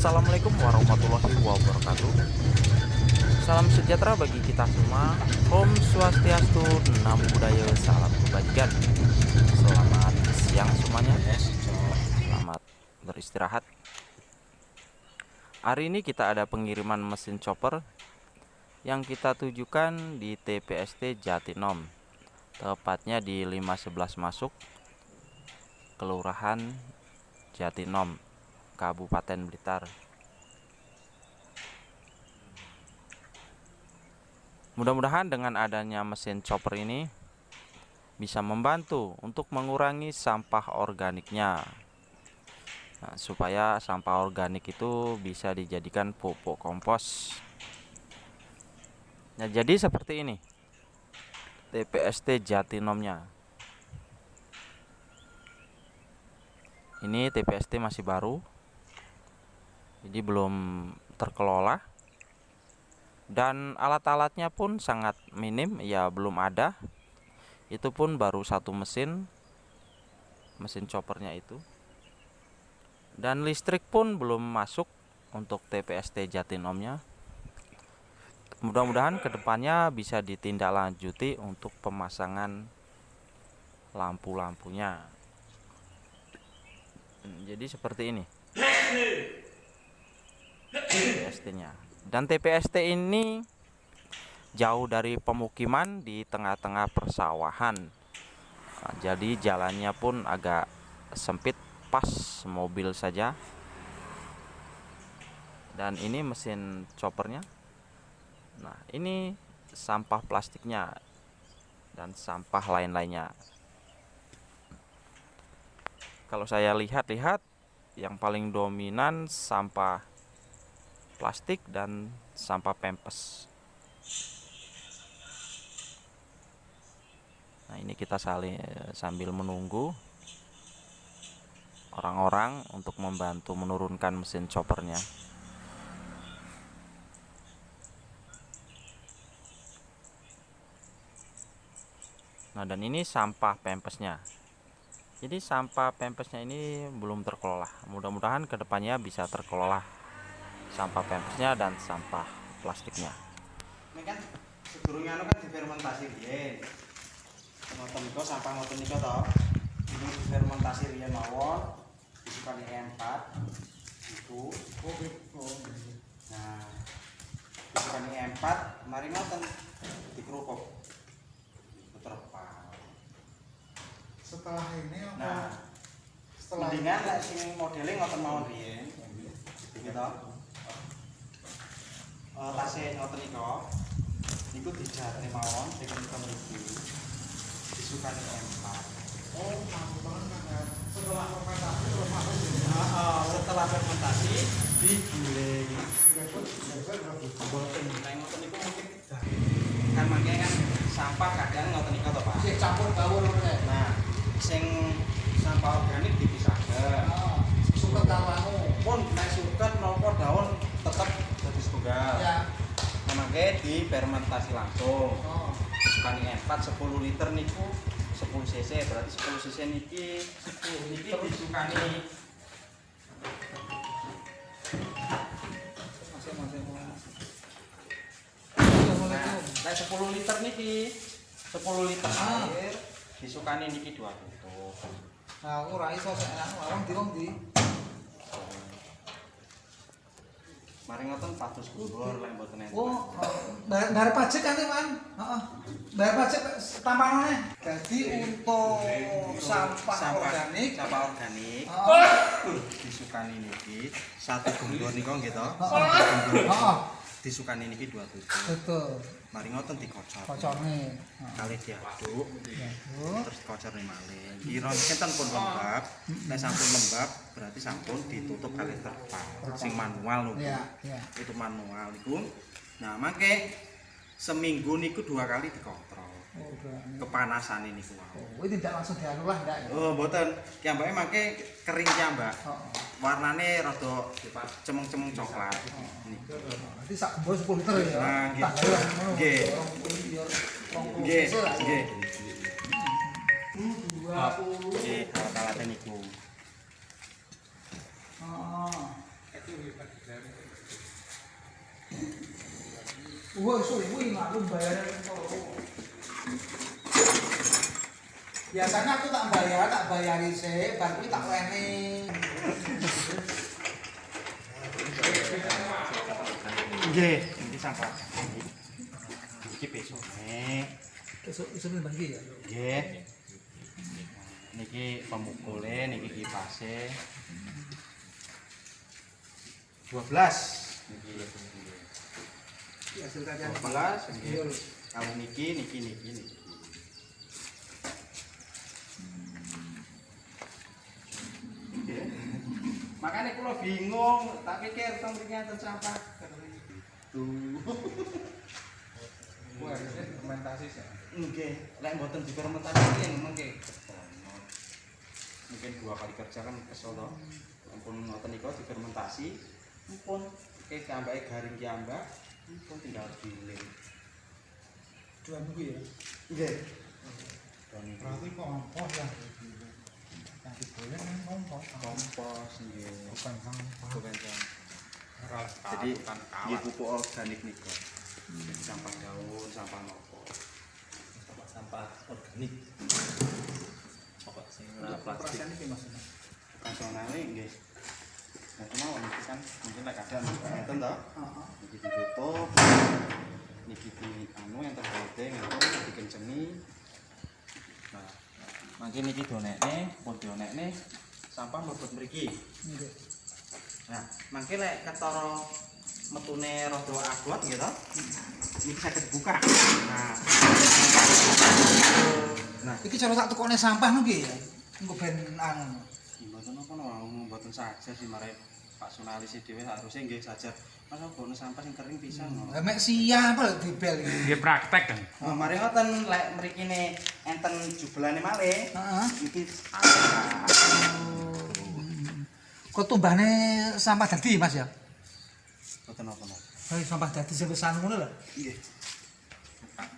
Assalamualaikum warahmatullahi wabarakatuh. Salam sejahtera bagi kita semua. Om Swastiastu, Namo Buddhaya, salam kebajikan. Selamat siang semuanya. Selamat beristirahat. Hari ini kita ada pengiriman mesin chopper yang kita tujukan di TPST Jatinom, tepatnya di 511 Masuk, Kelurahan Jatinom, Kabupaten Blitar. Mudah-mudahan dengan adanya mesin chopper ini bisa membantu untuk mengurangi sampah organiknya. Nah, supaya sampah organik itu bisa dijadikan pupuk kompos. Nah, jadi seperti ini TPST Jatinomnya. Ini TPST masih baru, jadi belum terkelola, dan alat-alatnya pun sangat minim, ya belum ada. Itu pun baru satu mesin choppernya itu, dan listrik pun belum masuk untuk TPST Jatinomnya. Mudah-mudahan kedepannya bisa ditindaklanjuti untuk pemasangan lampu-lampunya. Jadi seperti ini TPST-nya. Dan TPST ini jauh dari pemukiman, di tengah-tengah persawahan. Nah, jadi jalannya pun agak sempit, pas mobil saja. Dan ini mesin choppernya. Nah, ini sampah plastiknya dan sampah lain-lainnya. Kalau saya lihat-lihat, yang paling dominan sampah plastik dan sampah pempes. Nah, ini kita sambil menunggu orang-orang untuk membantu menurunkan mesin choppernya. Nah, dan ini sampah pempesnya. Jadi sampah pempesnya ini belum terkelola. Mudah-mudahan kedepannya bisa terkelola sampah pempesnya dan sampah plastiknya. Ini kan sedurungnya kan difermentasi riyen. Ngoten niku sampah ngoten niku to. Ini difermentasi riyen mawon. Disukani E4. Iku. Nah, disukani E4, mari ngoten dikerupuk. Terpal. Setelah ini apa? Nah, Setelah mendingan nek sing modele ngoten mawon riyen. Iki to. Tasih ngoten niku dijate mawon sing menika mriki. Disukani E4. oh, banget. Setelah fermentasi terus masuk Setelah fermentasi diguling. Boten. Nek ngoten niku mungkin kan mangke kan sampah kadang ngoten niku to, Pak. Sik campur bawur ngene. Nah, sing sampah organik dipisahkan. Suket karo anu. Pun nek suket napa daun tetep dadi setunggal. Ya. Mangke difermentasi langsung. Oh. Disukani E4 10 liter niku 10 cc, berarti 10 cc niki 10 niki disukani Nah, 10 liter niki 10 liter air disukani niki 2 tutup. Nah, aku ora iso sik wong di. Mari ngoten patus kubur lek mboten enten. Oh, bayar pajak kan, Man? Heeh. Bayar pajak tampanane. Jadi untuk sampah organik, disukani niki 1 gembur niku nggih to. Heeh. Disukani niki 2 tutup. Betul. Mari ngoten dikocor. Kocorne. Kali diaduk. Diaduk. Terus dicocorne malih. Kira kinten pun lembab. Nek sampun lembab berarti sampun ditutup kali terpal. Sing manual lho. Iya, iya. Itu manual niku. Nah, mangke seminggu niku 2 kali dikontrol. Oh, berani. Kepanasan ini niku wae. Oh, ini tidak langsung dianu lah, enggak ya? Oh, mboten. Kiambake mangke kering ki, Mbak. Oh. Warnane rada cemeng-cemeng coklat. Niku. Nanti sak gembos 10 liter ya. Nah, nggih. Tak gawe ngono. Nggih. Nggih, nggih. Nggih, alat-alat niku. Oh. Itu Wah, suwi maklum bayaran toro. Biasanya aku tak bayari sih, bar kuwi tak wene. Nggih, iki sampah. Iki besone. Iso bagi ya. Nggih. Niki pemukule, niki kipase. 12. Niki. Hasil kajian 12 nggih. Kalau niki. Nggih. Makanya kula bingung, tak pikir tong mriki enten sampah. Tuh. Wah, ini fermentasi sih. Nggih, lek mboten difermentasi yen mengke. Mungkin 2 kali kerja kan kesel to. Ampun ngoten nika difermentasi, ampun oke ambake garing ki ambak, ampun tinggal giling. Dua minggu ya. Nggih. Berarti kompos ya. Yang diboleh kan kompos. Kompos nggih. Bukan sampah. Bukan sampah. Jadi nggih pupuk organik nika. Jadi sampah daun, sampah nopo. Sampah organik. Pokok sing ora plastik. Perasaan ini maksudnya. Nasionale nggih. Nah, mau niki kan mungkin lek keadaan ngeten to. Heeh. Niki ditutup. Niki di anu yang terbaik ngono dikenceni. Nah, mangke niki donekne, pun donekne sampah mlebet mriki. Nggih. Nah, mangke lek ketara metune rada abot nggih to. Niki saged buka. Nah, Iki cara tak tukokne sampah nu ki ya. Engko ben anu. mboten apa mboten saja sih mare Pak Sunalisi dhewe harusnya nggih saja. Masa bonus sampah sing kering pisan ngono. Lah mek sia apa lho dibel iki. Nggih praktek kan. Oh, mari ngoten lek mrikine enten jubelane malih. Heeh. Iki Kok tumbane sampah dadi Mas ya? mboten apa-apa. Hei, sampah dadi sing wis anu ngono lho. Nggih.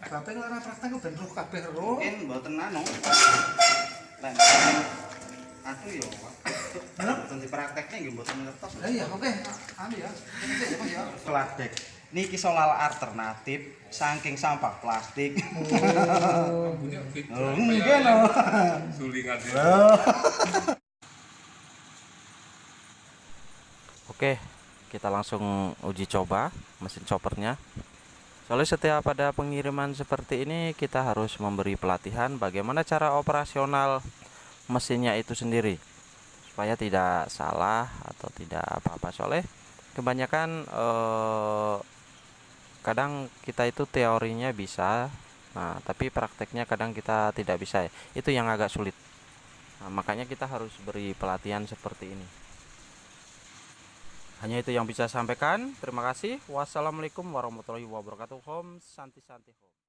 Tapi ora praktek kok ben roh kabeh roh. Mungkin mboten anu. Lek aku yo mboten dipraktekne nggih mboten ngertos. Lah iya, oke. Anu ya. Oke ya Mas ya. Plastik. Niki solar alternatif saking sampah plastik. Oh, Oh, mungkin no. Sulingan. Oke, kita langsung uji coba mesin choppernya. Soalnya setiap ada pengiriman seperti ini kita harus memberi pelatihan bagaimana cara operasional mesinnya itu sendiri supaya tidak salah atau tidak apa-apa. Soalnya kebanyakan kadang kita itu teorinya bisa, nah tapi prakteknya kadang kita tidak bisa ya. Itu yang agak sulit. Nah, makanya kita harus beri pelatihan seperti ini. Hanya itu yang bisa saya sampaikan. Terima kasih. Wassalamualaikum warahmatullahi wabarakatuh. Hom santi santi hom.